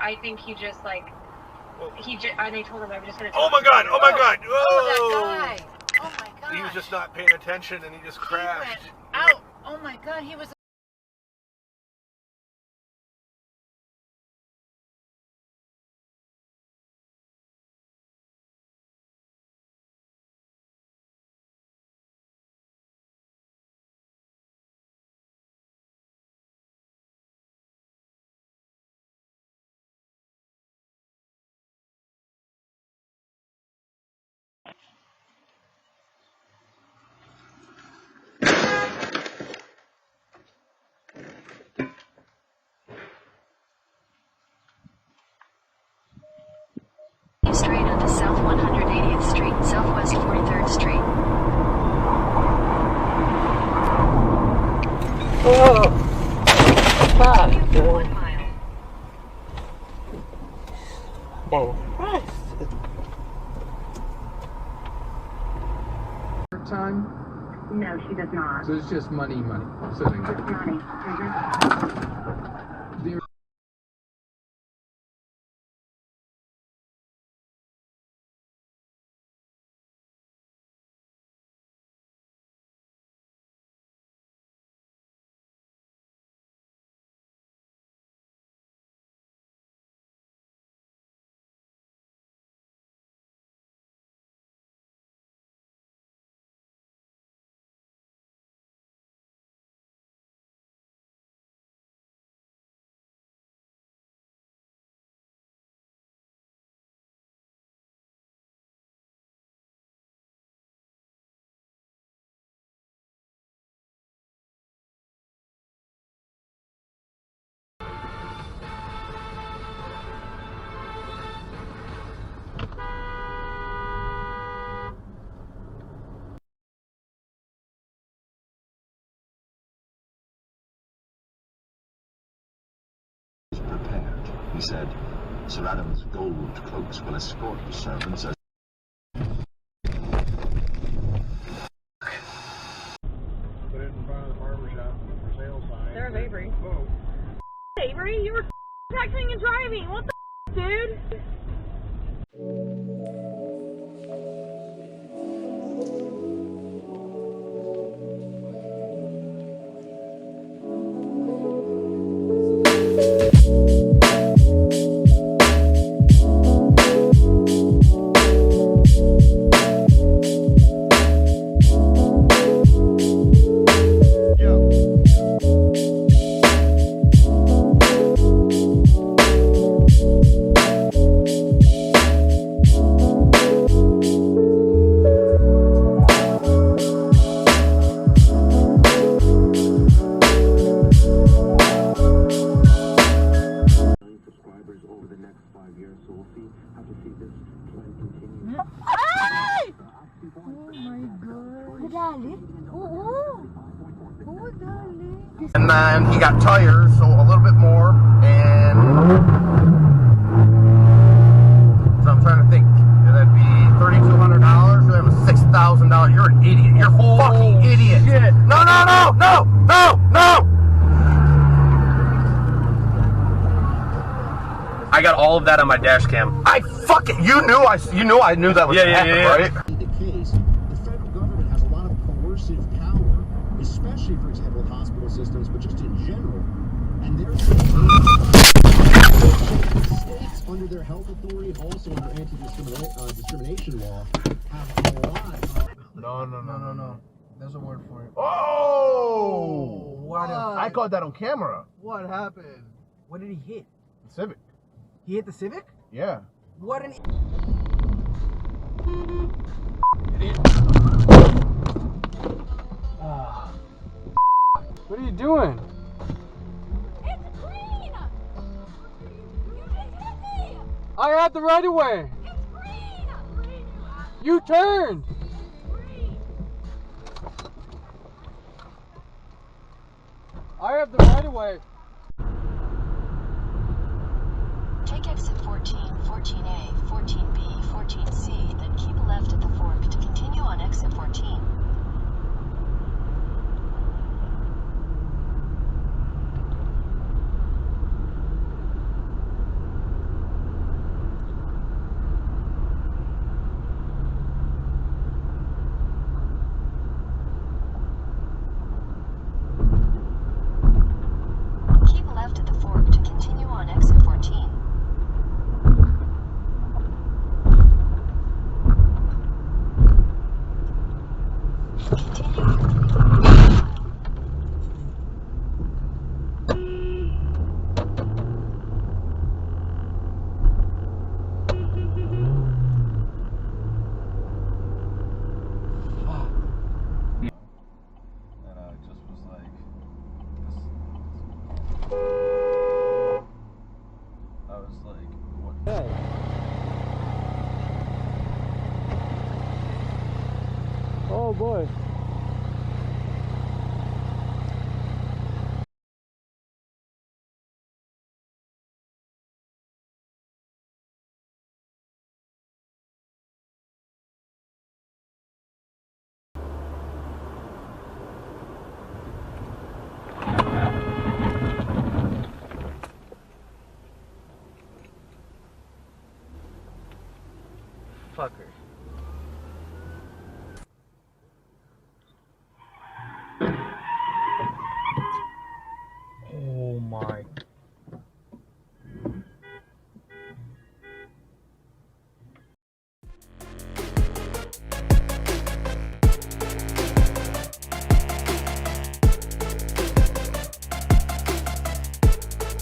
I think he just like and they told him I was just gonna. Oh my god! Oh my god! Whoa! Oh, that guy! Oh my god! He was just not paying attention and he just crashed. He went out! Oh my god! He was. Straight onto South 180th Street, Southwest 43rd Street. Oh, fuck. 1 mile. Oh, Christ. Time? No, she does not. So it's just money sitting there. Just money. The prepared. He said, Sir Adam's gold cloaks will escort the servants as Put it in front of the barber shop for sale sign. There's Avery. Oh. Avery, you were texting and driving. What the dude? And then he got tires, so a little bit more, and so I'm trying to think. That'd be $3,200. So that was $6,000. You're an idiot. You're a fucking idiot. Shit. No, no, no, no, no, no. I got all of that on my dash cam. I fucking you knew I knew that was happening, right? The case, the federal government has a lot of coercive power, especially, for example, with hospital systems, but just in general. And they're states under their health authority, also under anti-discrimination law, have a lot of... No. There's a word for it. Oh! What? I caught that on camera. What happened? What did he hit? The Civic. He hit the Civic? Yeah. What an... What are you doing? It's green! You just hit me! I had the right of way. It's green! You turned. Green! I have the right of way. Take exit 14, 14A, 14B, 14C, then keep left at the fork to continue on exit 14. boy. Fucker.